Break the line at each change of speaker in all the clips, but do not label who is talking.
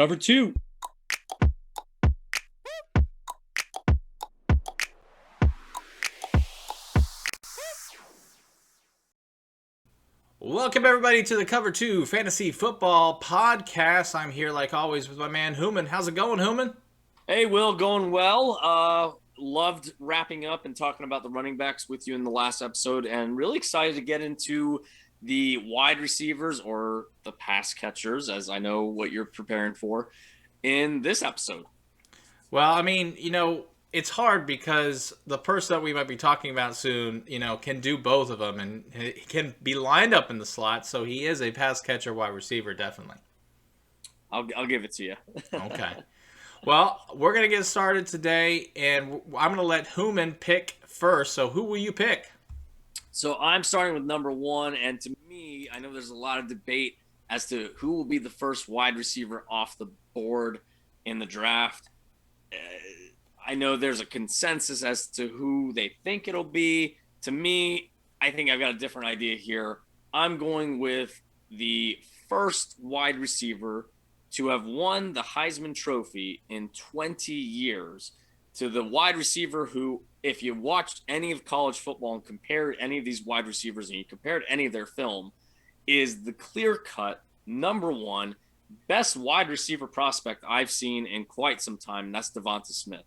Cover two.
Welcome everybody to the Cover 2 Fantasy Football Podcast. I'm here like always with my man Hooman. How's it going, Hooman?
Hey, Will, going well. Loved wrapping up and talking about the running backs with you in the last episode, and really excited to get into the wide receivers or the pass catchers, as I know what you're preparing for in this episode.
Well, I mean, it's hard because the person that we might be talking about soon, can do both of them and he can be lined up in the slot, so he is a pass catcher wide receiver, definitely.
I'll give it to you.
Okay. Well, we're going to get started today, and I'm going to let Hooman pick first. So who will you pick?
So I'm starting with number one, and to me, I know there's a lot of debate as to who will be the first wide receiver off the board in the draft. I know there's a consensus as to who they think it'll be. To me, I think I've got a different idea here. I'm going with the first wide receiver to have won the Heisman Trophy in 20 years, to the wide receiver who, if you watched any of college football and compared any of these wide receivers and you compared any of their film, is the clear-cut number one best wide receiver prospect I've seen in quite some time, and that's Devonta Smith.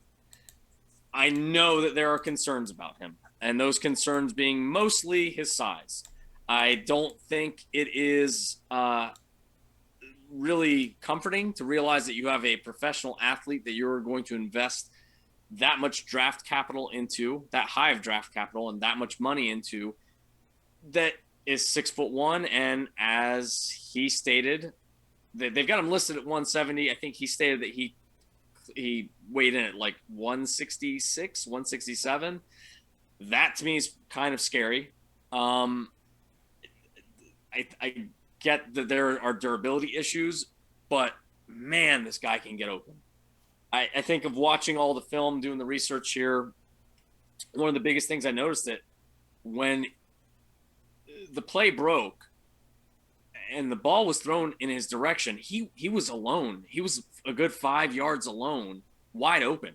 I know that there are concerns about him, and those concerns being mostly his size. I don't think it is really comforting to realize that you have a professional athlete that you're going to invest that much draft capital into, that high of draft capital and that much money into, that is 6'1", and as he stated, they've got him listed at 170. I think he stated that he weighed in at like 166, 167. That to me is kind of scary. I get that there are durability issues, but man, this guy can get open. I think of watching all the film, doing the research here, one of the biggest things I noticed that when the play broke and the ball was thrown in his direction, he was alone. He was a good 5 yards alone, wide open.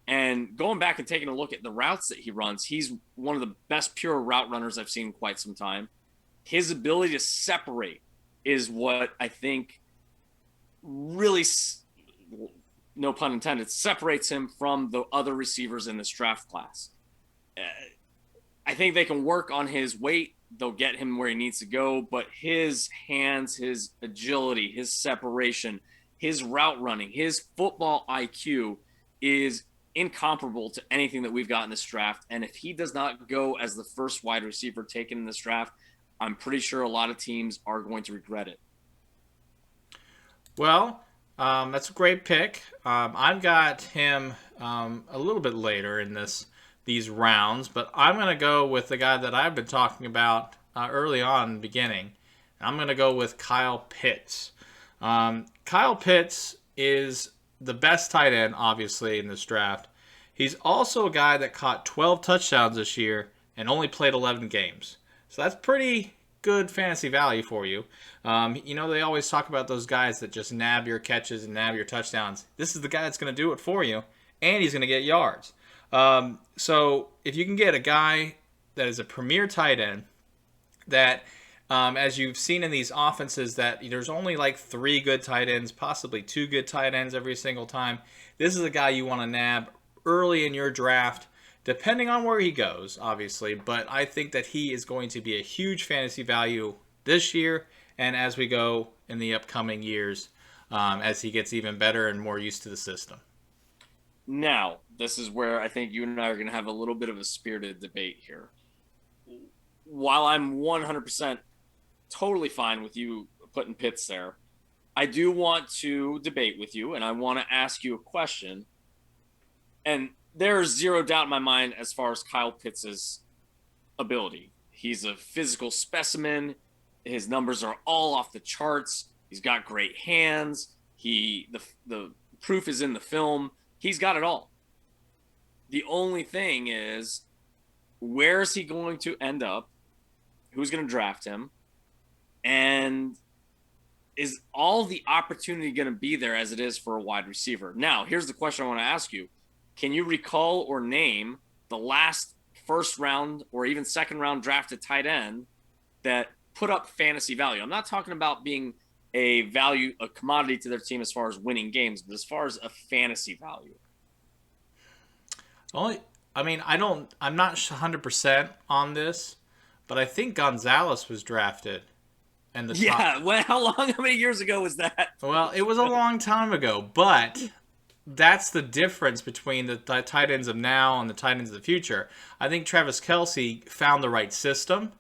And going back and taking a look at the routes that he runs, he's one of the best pure route runners I've seen in quite some time. His ability to separate is what I think really, no pun intended, separates him from the other receivers in this draft class. I think they can work on his weight. They'll get him where he needs to go, but his hands, his agility, his separation, his route running, his football IQ is incomparable to anything that we've got in this draft. And if he does not go as the first wide receiver taken in this draft, I'm pretty sure a lot of teams are going to regret it.
Well, that's a great pick. I've got him a little bit later in these rounds, but I'm going to go with the guy that I've been talking about early on in the beginning. I'm going to go with Kyle Pitts. Kyle Pitts is the best tight end, obviously, in this draft. He's also a guy that caught 12 touchdowns this year and only played 11 games. So that's pretty good fantasy value for you. They always talk about those guys that just nab your catches and nab your touchdowns. This is the guy that's going to do it for you, and he's going to get yards. So if you can get a guy that is a premier tight end that, as you've seen in these offenses, that there's only like 3 good tight ends, possibly 2 good tight ends every single time. This is a guy you want to nab early in your draft, depending on where he goes, obviously. But I think that he is going to be a huge fantasy value this year and as we go in the upcoming years, as he gets even better and more used to the system.
Now, this is where I think you and I are going to have a little bit of a spirited debate here. While I'm 100% totally fine with you putting Pitts there, I do want to debate with you, and I want to ask you a question. And there's zero doubt in my mind as far as Kyle Pitts' ability. He's a physical specimen. His numbers are all off the charts. He's got great hands. The proof is in the film. He's got it all. The only thing is, where is he going to end up? Who's going to draft him? And is all the opportunity going to be there as it is for a wide receiver? Now, here's the question I want to ask you. Can you recall or name the last first round or even second round drafted tight end that put up fantasy value? I'm not talking about being a commodity to their team as far as winning games, but as far as a fantasy value.
Only, I mean, I'm not 100% on this, but I think Gonzalez was drafted and the top.
Yeah, well, how many years ago was that?
Well, it was a long time ago, but that's the difference between the tight ends of now and the tight ends of the future. I think Travis Kelsey found the right system.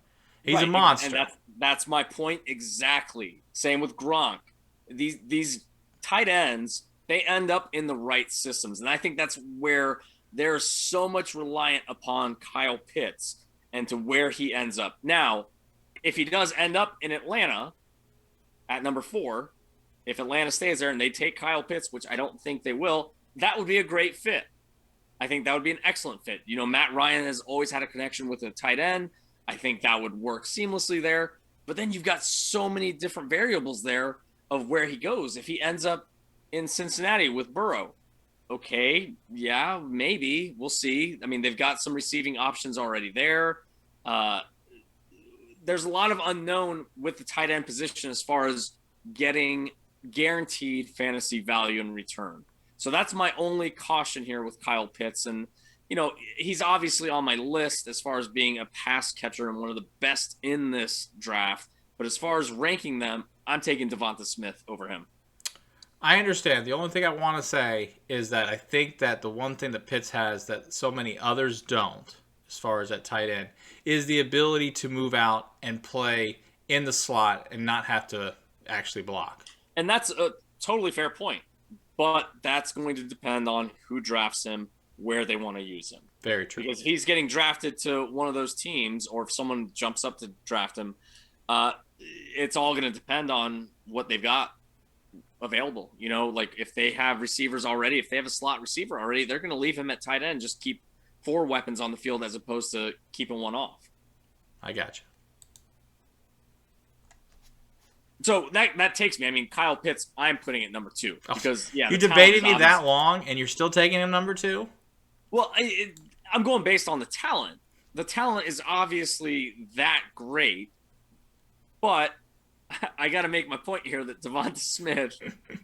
He's a
Right, and
monster.
that's my point exactly. Same with Gronk. These tight ends, they end up in the right systems, and I think that's where there's so much reliant upon Kyle Pitts and to where he ends up. Now, if he does end up in Atlanta at number 4, if Atlanta stays there and they take Kyle Pitts, which I don't think they will, that would be a great fit. I think that would be an excellent fit. You know, Matt Ryan has always had a connection with a tight end. I think that would work seamlessly there. But then you've got so many different variables there of where he goes. If he ends up in Cincinnati with Burrow, okay, yeah, maybe. We'll see. I mean, they've got some receiving options already there. Uh, there's a lot of unknown with the tight end position as far as getting guaranteed fantasy value in return. So that's my only caution here with Kyle Pitts. And, you know, he's obviously on my list as far as being a pass catcher and one of the best in this draft. But as far as ranking them, I'm taking Devonta Smith over him.
I understand. The only thing I want to say is that I think that the one thing that Pitts has that so many others don't, as far as at tight end, is the ability to move out and play in the slot and not have to actually block.
And that's a totally fair point. But that's going to depend on who drafts him, where they want to use him.
Very true.
Because he's getting drafted to one of those teams, or if someone jumps up to draft him, it's all going to depend on what they've got available. You know, like if they have receivers already, if they have a slot receiver already, they're going to leave him at tight end, just keep 4 weapons on the field as opposed to keeping one off.
I got you.
So that takes me. I mean, Kyle Pitts, I'm putting at number 2 because
you debated me that long, and you're still taking him number 2.
Well, I'm going based on the talent. The talent is obviously that great, but I got to make my point here that Devonta Smith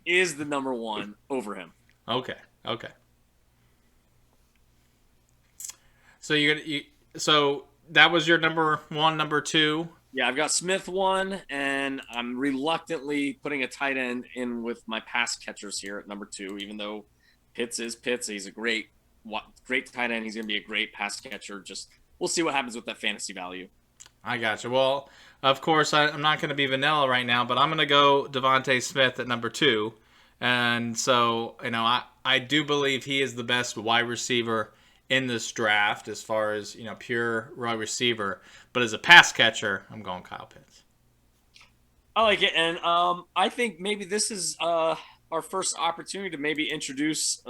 is the number 1 over him.
Okay. So so that was your number 1, number 2.
Yeah, I've got Smith 1, and I'm reluctantly putting a tight end in with my pass catchers here at number 2, even though Pitts is Pitts. He's a great tight end. He's going to be a great pass catcher. Just we'll see what happens with that fantasy value.
I got you. Well, of course, I'm not going to be vanilla right now, but I'm going to go Devonta Smith at number 2. And so, you know, I do believe he is the best wide receiver in this draft as far as, you know, pure wide receiver. But as a pass catcher, I'm going Kyle Pitts.
I like it. And I think maybe this is our first opportunity to maybe introduce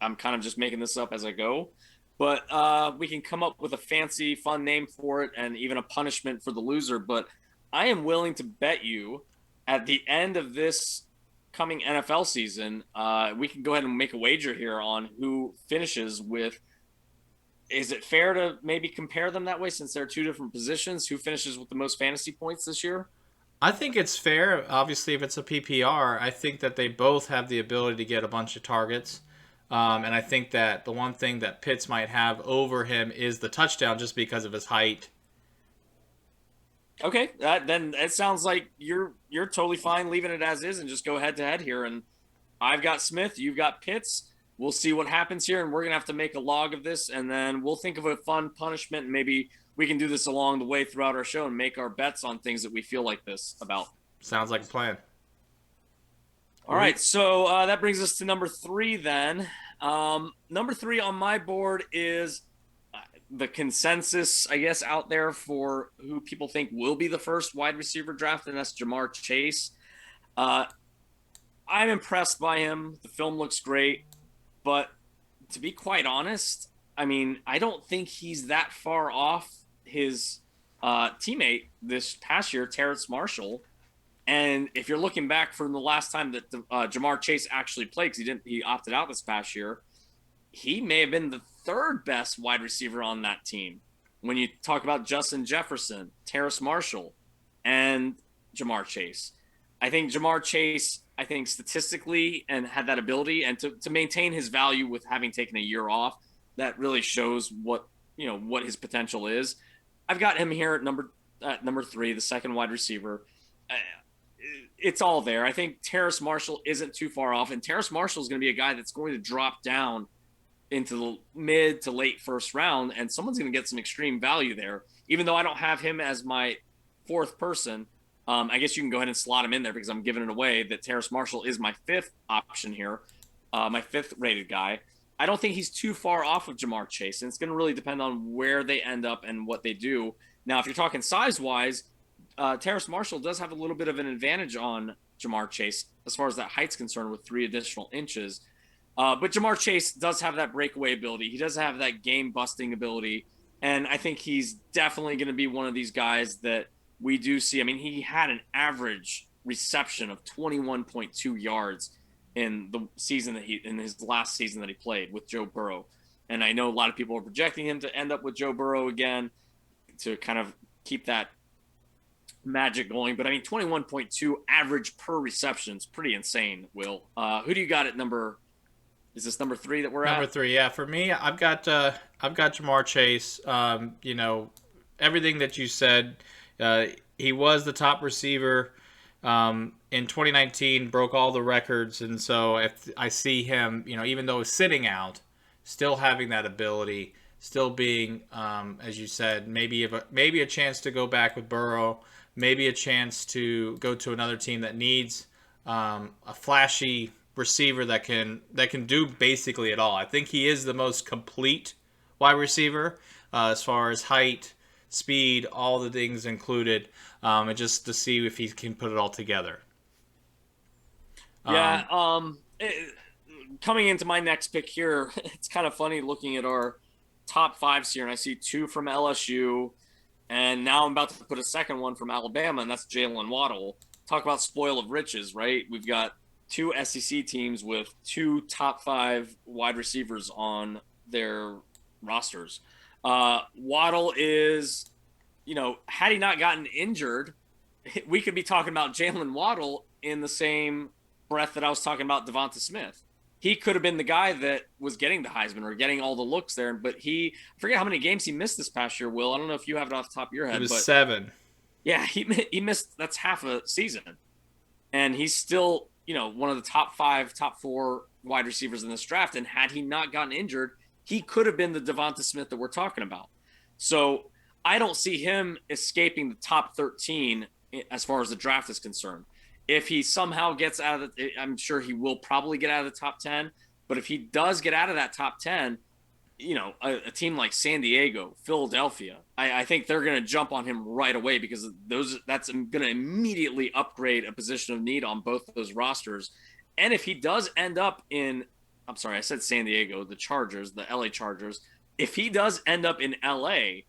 I'm kind of just making this up as I go. But we can come up with a fancy, fun name for it and even a punishment for the loser. But I am willing to bet you at the end of this coming NFL season, we can go ahead and make a wager here on who finishes with. Is it fair to maybe compare them that way since they're 2 different positions? Who finishes with the most fantasy points this year?
I think it's fair. Obviously, if it's a PPR, I think that they both have the ability to get a bunch of targets. And I think that the one thing that Pitts might have over him is the touchdown just because of his height.
Okay, then it sounds like you're totally fine leaving it as is and just go head to head here. And I've got Smith, you've got Pitts. We'll see what happens here, and we're going to have to make a log of this, and then we'll think of a fun punishment, and maybe we can do this along the way throughout our show and make our bets on things that we feel like this about.
Sounds like a plan.
All right, so that brings us to number 3 then. Number 3 on my board is the consensus, I guess, out there for who people think will be the first wide receiver drafted, and that's Jamar Chase. I'm impressed by him. The film looks great. But to be quite honest, I mean, I don't think he's that far off his teammate this past year, Terrence Marshall. And if you're looking back from the last time that Jamar Chase actually played, because he opted out this past year, he may have been the third best wide receiver on that team. When you talk about Justin Jefferson, Terrace Marshall, and Jamar Chase, I think Jamar Chase, I think statistically, and had that ability, and to maintain his value with having taken a year off, that really shows what his potential is. I've got him here at number 3, the second wide receiver. Uh, it's all there. I think Terrace Marshall isn't too far off, and Terrace Marshall is going to be a guy that's going to drop down into the mid to late first round, and someone's going to get some extreme value there. Even though I don't have him as my fourth person, I guess you can go ahead and slot him in there because I'm giving it away that Terrace Marshall is my fifth option here, my fifth rated guy. I don't think he's too far off of Jamar Chase, and it's going to really depend on where they end up and what they do. Now, if you're talking size-wise, Terrace Marshall does have a little bit of an advantage on Jamar Chase as far as that height's concerned with 3 additional inches. But Jamar Chase does have that breakaway ability. He does have that game-busting ability, and I think he's definitely going to be one of these guys that we do see. I mean, he had an average reception of 21.2 yards in the season in his last season that he played with Joe Burrow. And I know a lot of people are projecting him to end up with Joe Burrow again to kind of keep that magic going. But I mean, 21.2 average per reception is pretty insane, Will. Who do you got at number? Is this number 3 that we're
Number
at?
3, yeah. For me, I've got Jamar Chase. Everything that you said. He was the top receiver in 2019, broke all the records, and so if I see him, even though he's sitting out, still having that ability, still being, as you said, maybe a chance to go back with Burrow, maybe a chance to go to another team that needs a flashy receiver that can do basically it all. I think he is the most complete wide receiver as far as height, speed, all the things included, and just to see if he can put it all together.
Yeah. Coming into my next pick here, it's kind of funny looking at our top 5s here, and I see 2 from LSU, and now I'm about to put a second one from Alabama, and that's Jalen Waddle. Talk about spoil of riches, right? We've got 2 SEC teams with 2 top 5 wide receivers on their rosters. Waddle is, had he not gotten injured, we could be talking about Jalen Waddle in the same breath that I was talking about Devonta Smith. He could have been the guy that was getting the Heisman or getting all the looks there, but I forget how many games he missed this past year, Will. I don't know if you have it off the top of your head.
It was
but
7.
Yeah, he missed, that's half a season. And he's still, one of the top 5, top 4 wide receivers in this draft. And had he not gotten injured, he could have been the Devonta Smith that we're talking about. So I don't see him escaping the top 13 as far as the draft is concerned. If he somehow gets out of I'm sure he will probably get out of the top 10. But if he does get out of that top 10, a team like San Diego, Philadelphia, I think they're going to jump on him right away because that's going to immediately upgrade a position of need on both of those rosters. And if he does end up I'm sorry, I said San Diego, the Chargers, the LA Chargers. If he does end up in LA,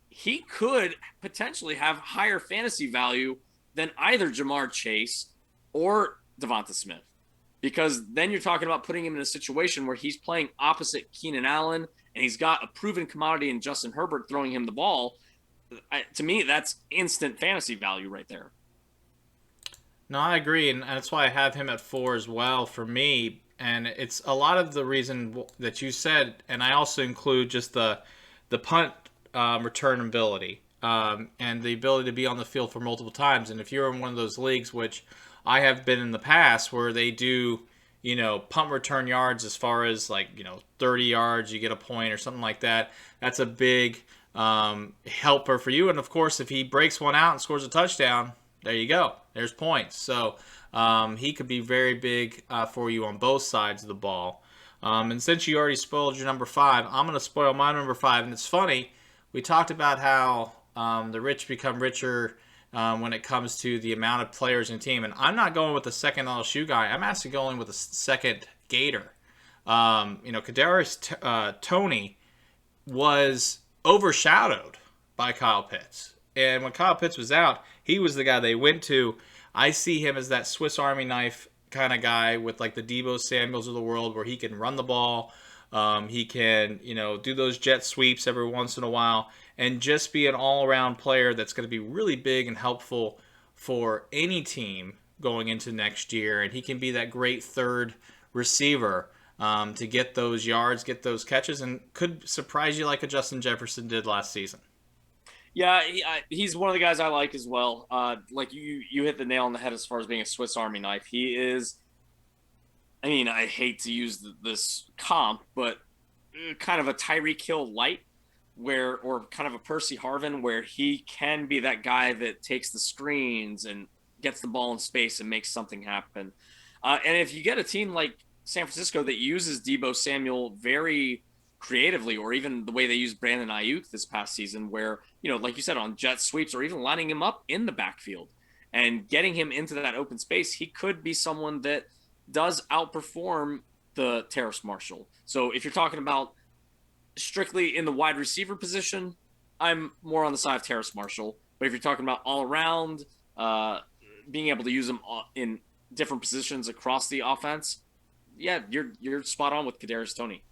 he could potentially have higher fantasy value than either Jamar Chase or Devonta Smith. Because then you're talking about putting him in a situation where he's playing opposite Keenan Allen and he's got a proven commodity in Justin Herbert throwing him the ball. To me, that's instant fantasy value right there.
No, I agree, and that's why I have him at 4 as well for me. And it's a lot of the reason that you said, and I also include just the punt return ability and the ability to be on the field for multiple times. And if you're in one of those leagues, which I have been in the past, where they do, punt return yards as far as 30 yards, you get a point or something like that. That's a big helper for you. And of course, if he breaks one out and scores a touchdown, there you go. There's points. So he could be very big for you on both sides of the ball. And since you already spoiled your number 5, I'm going to spoil my number 5. And it's funny, we talked about how the rich become richer when it comes to the amount of players in the team. And I'm not going with the second LSU guy. I'm actually going with the second Gator. Kadarius Toney was overshadowed by Kyle Pitts. And when Kyle Pitts was out, he was the guy they went to. I see him as that Swiss Army knife kind of guy with like the Debo Samuels of the world, where he can run the ball, he can do those jet sweeps every once in a while, and just be an all-around player that's going to be really big and helpful for any team going into next year. And he can be that great third receiver to get those yards, get those catches, and could surprise you like a Justin Jefferson did last season.
Yeah, he's one of the guys I like as well. Like you hit the nail on the head as far as being a Swiss Army knife. He is. I mean, I hate to use this comp, but kind of a Tyreek Hill light, or kind of a Percy Harvin, where he can be that guy that takes the screens and gets the ball in space and makes something happen. And if you get a team like San Francisco that uses Debo Samuel very creatively, or even the way they used Brandon Ayuk this past season, where, like you said, on jet sweeps, or even lining him up in the backfield and getting him into that open space, he could be someone that does outperform the Terrace Marshall. So if you're talking about strictly in the wide receiver position, I'm more on the side of Terrace Marshall. But if you're talking about all around, uh, being able to use them in different positions across the offense, yeah, you're spot on with Kadarius Toney.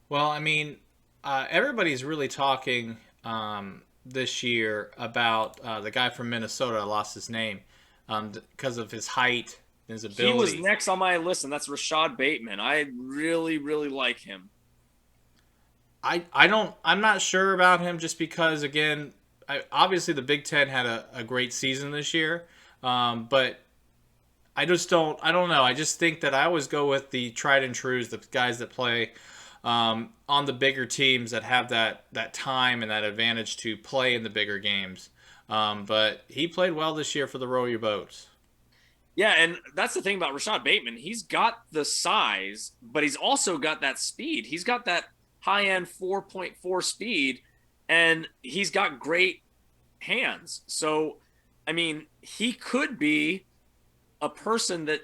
Well, I mean, everybody's really talking this year about the guy from Minnesota. I lost his name because of his height and his
He was
ability.
next on my list, and that's Rashad Bateman. I really, really like him.
I'm not sure about him just because, again, obviously the Big Ten had a great season this year, but I don't know. I just think that I always go with the tried and trues, the guys that play on the bigger teams that have that time and that advantage to play in the bigger games. But he played well this year for the Row Your Boats.
Yeah, and that's the thing about Rashad Bateman. He's got the size, but he's also got that speed. He's got that high end 4.4 speed, and he's got great hands. So, I mean, he could be a person that,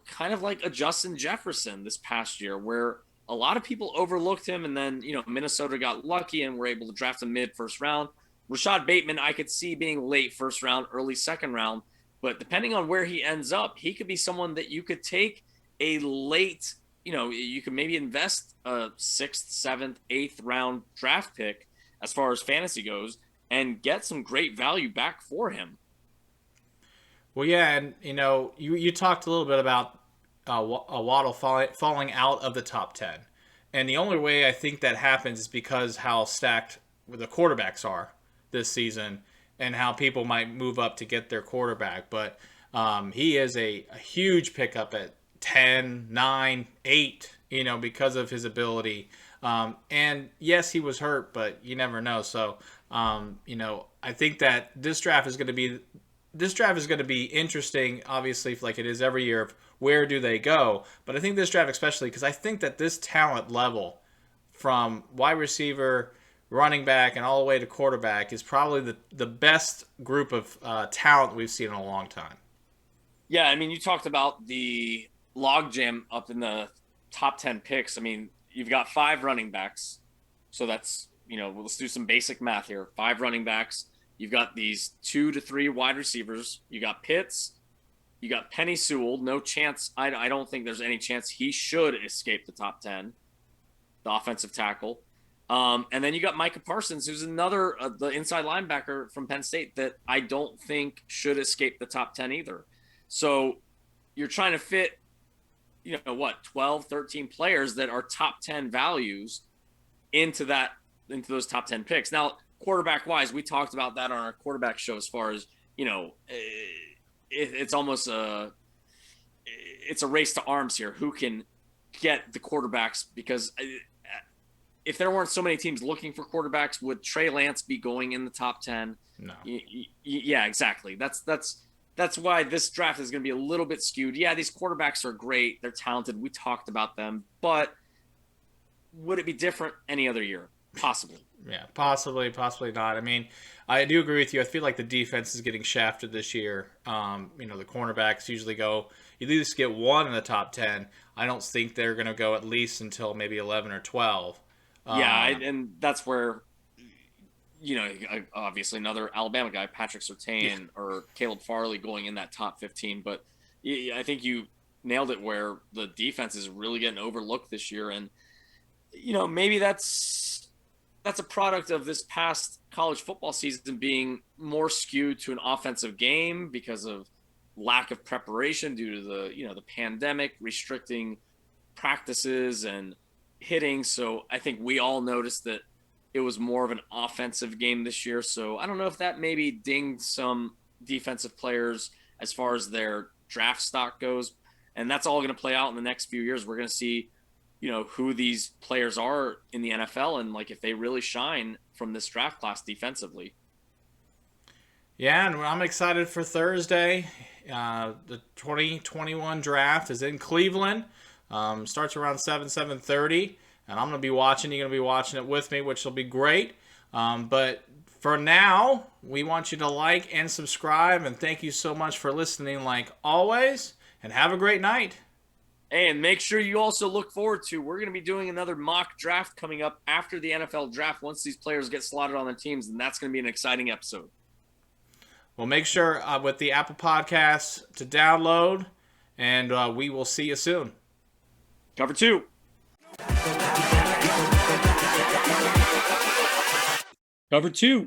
kind of like a Justin Jefferson this past year, where a lot of people overlooked him, and then, Minnesota got lucky and were able to draft him mid first round. Rashad Bateman, I could see being late first round, early second round, but depending on where he ends up, he could be someone that you could take a late, you could maybe invest a sixth, seventh, eighth round draft pick as far as fantasy goes and get some great value back for him.
Well, yeah, and you talked a little bit about Waddle falling out of the top 10, and the only way I think that happens is because how stacked the quarterbacks are this season, and how people might move up to get their quarterback. But he is a huge pickup at 10, 9, 8, because of his ability. And yes, he was hurt, but you never know. So, I think that this draft is going to be interesting, obviously, like it is every year, of where do they go. But I think this draft especially, because I think that this talent level from wide receiver, running back, and all the way to quarterback is probably the best group of talent we've seen in a long time.
Yeah, I mean, you talked about the logjam up in the top 10 picks. I mean, you've got five running backs. So that's, let's do some basic math here. Five running backs. You've got these 2 to 3 wide receivers. You got Pitts. You got Penny Sewell. No chance. I don't think there's any chance he should escape the top 10, the offensive tackle. And then you got Micah Parsons, who's another the inside linebacker from Penn State that I don't think should escape the top 10 either. So you're trying to fit, 12, 13 players that are top 10 values into those top 10 picks. Now, quarterback wise, we talked about that on our quarterback show as far as, it's almost it's a race to arms here. Who can get the quarterbacks? Because if there weren't so many teams looking for quarterbacks, would Trey Lance be going in the top 10?
No.
Yeah, exactly. That's why this draft is going to be a little bit skewed. Yeah, these quarterbacks are great. They're talented. We talked about them. But would it be different any other year? Possibly.
Yeah, possibly not. I mean, I do agree with you. I feel like the defense is getting shafted this year. The cornerbacks usually go, you at least get one in the top 10. I don't think they're going to go at least until maybe 11 or 12.
Yeah, and that's where obviously another Alabama guy, Patrick Surtain or Caleb Farley going in that top 15. But I think you nailed it where the defense is really getting overlooked this year. And, maybe that's a product of this past college football season being more skewed to an offensive game because of lack of preparation due to the pandemic restricting practices and hitting. So I think we all noticed that it was more of an offensive game this year. So I don't know if that maybe dinged some defensive players as far as their draft stock goes. And that's all going to play out in the next few years. We're going to see, who these players are in the NFL and like if they really shine from this draft class defensively.
Yeah, and I'm excited for Thursday. The 2021 draft is in Cleveland. Starts around 7:30, and I'm going to be watching. You're going to be watching it with me, which will be great. But for now, we want you to like and subscribe, and thank you so much for listening like always, and have a great night.
And make sure you also look forward to, we're going to be doing another mock draft coming up after the NFL draft once these players get slotted on their teams, and that's going to be an exciting episode.
Well, make sure with the Apple Podcasts to download, and we will see you soon.
Cover 2. Cover 2.